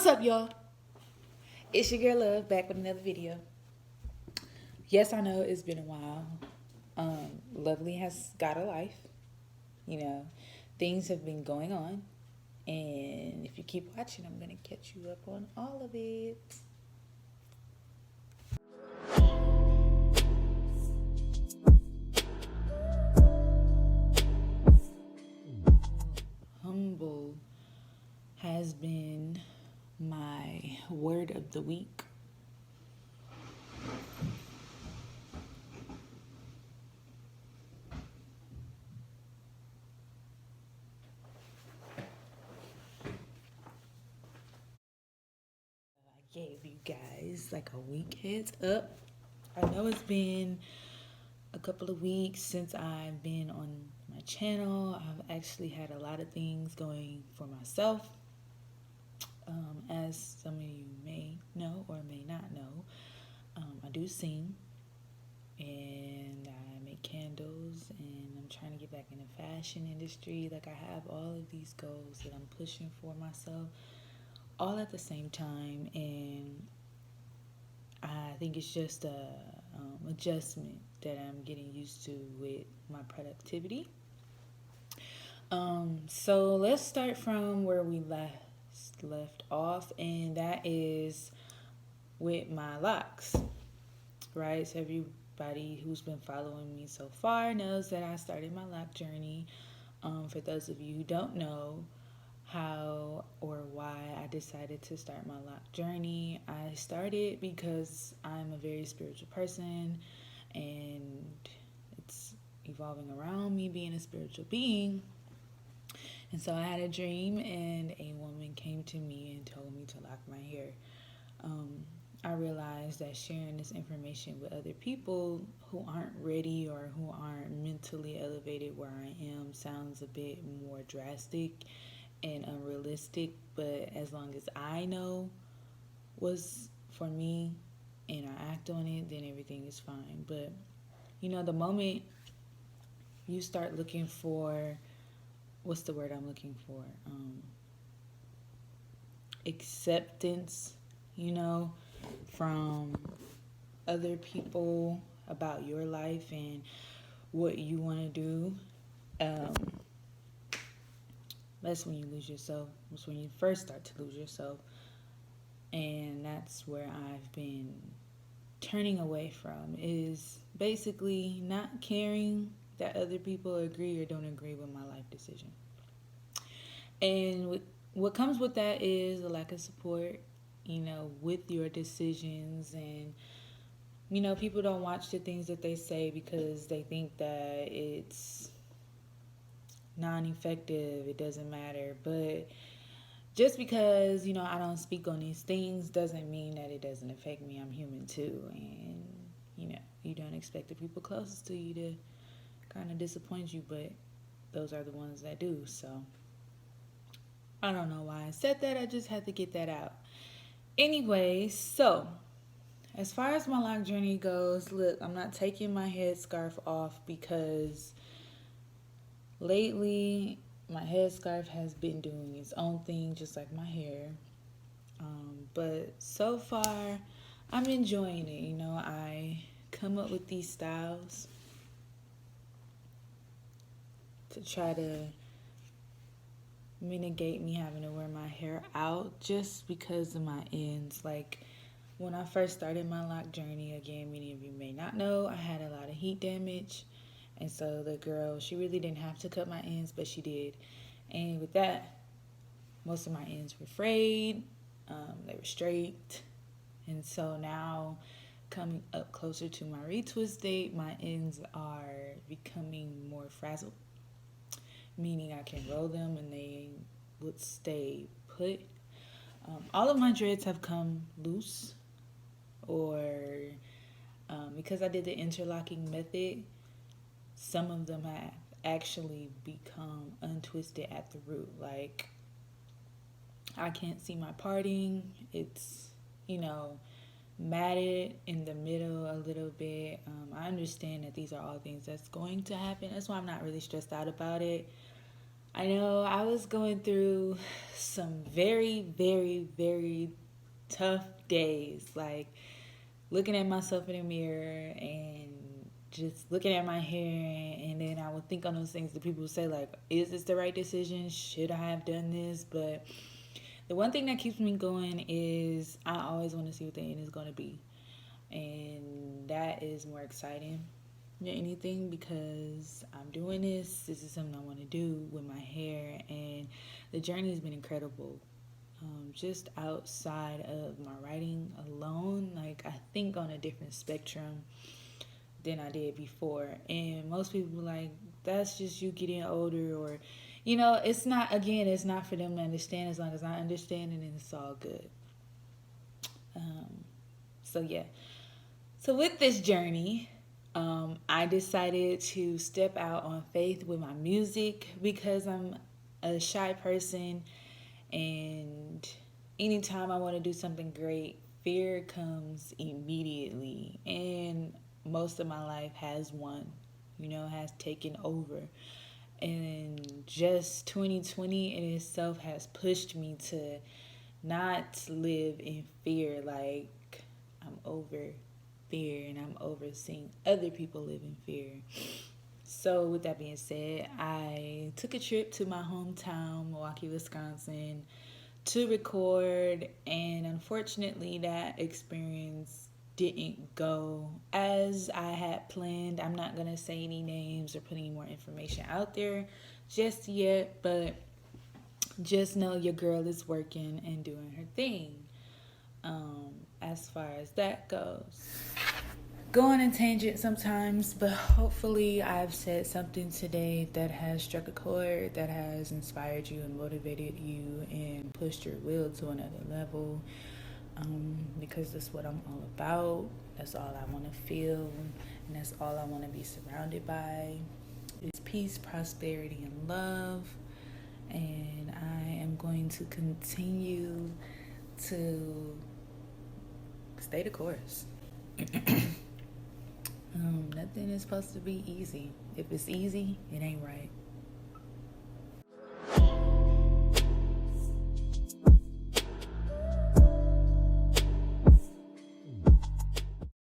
What's up, y'all? It's your girl Love back with another video. Yes, I know it's been a while. Lovely has got a life. You know, things have been going on. And if you keep watching, I'm going to catch you up on all of it. Humble has been my word of the week. I gave you guys like a week heads up. I know it's been a couple of weeks since I've been on my channel. I've actually had a lot of things going for myself. As some of you may know or may not know, I do sing and I make candles, and I'm trying to get back in the fashion industry. Like, I have all of these goals that I'm pushing for myself all at the same time, and I think it's just a adjustment that I'm getting used to with my productivity. So let's start from where we left off, and that is with my locks, right? So everybody who's been following me so far knows that I started my lock journey. For those of you who don't know how or why I decided to start my lock journey, I started because I'm a very spiritual person, and it's evolving around me being a spiritual being. And so I had a dream, and a woman came to me and told me to lock my hair. I realized that sharing this information with other people who aren't ready or who aren't mentally elevated where I am sounds a bit more drastic and unrealistic, but as long as I know what's for me and I act on it, then everything is fine. But the moment you start looking for, what's the word I'm looking for? Acceptance, from other people about your life and what you want to do. That's when you lose yourself. That's when you first start to lose yourself. And that's where I've been turning away from, is basically not caring that other people agree or don't agree with my life decision. And what comes with that is a lack of support, with your decisions. And, people don't watch the things that they say because they think that it's non-effective, it doesn't matter. But just because, I don't speak on these things doesn't mean that it doesn't affect me. I'm human too. And, you don't expect the people closest to you to kind of disappoint you, but those are the ones that do. So I don't know why I said that. I just had to get that out. Anyway, so as far as my lock journey goes, look, I'm not taking my headscarf off because lately my headscarf has been doing its own thing, just like my hair. But so far, I'm enjoying it. I come up with these styles to try to mitigate me having to wear my hair out just because of my ends. Like, when I first started my lock journey, again, many of you may not know, I had a lot of heat damage. And so the girl, she really didn't have to cut my ends, but she did. And with that, most of my ends were frayed. They were straight. And so now, coming up closer to my retwist date, my ends are becoming more frazzled, meaning I can roll them and they would stay put. All of my dreads have come loose, or because I did the interlocking method, some of them have actually become untwisted at the root. Like, I can't see my parting. It's, matted in the middle a little bit. I understand that these are all things that's going to happen. That's why I'm not really stressed out about it. I know I was going through some very, very, very tough days. Like looking at myself in the mirror and just looking at my hair, and then I would think on those things that people would say, like, is this the right decision? Should I have done this? But the one thing that keeps me going is I always want to see what the end is going to be. And that is more exciting than anything because I'm doing this. This is something I want to do with my hair, and the journey has been incredible. Just outside of my writing alone, like I think on a different spectrum than I did before. And most people are like, that's just you getting older, or, it's not, again, it's not for them to understand. As long as I understand it, and it's all good. So, yeah. So, with this journey, I decided to step out on faith with my music because I'm a shy person, and anytime I want to do something great, fear comes immediately. And most of my life has won, has taken over. And just 2020 in itself has pushed me to not live in fear. Like, I'm over fear, and I'm over seeing other people live in fear. So, with that being said, I took a trip to my hometown, Milwaukee, Wisconsin, to record, and unfortunately, that experience didn't go as I had planned. I'm not going to say any names or put any more information out there just yet, but just know your girl is working and doing her thing. As far as that goes, go on a tangent sometimes, but hopefully I've said something today that has struck a chord, that has inspired you and motivated you and pushed your will to another level. Because that's what I'm all about. That's all I want to feel, and that's all I want to be surrounded by. It's peace, prosperity, and love. And I am going to continue to stay the course. Nothing is supposed to be easy. If it's easy, it ain't right.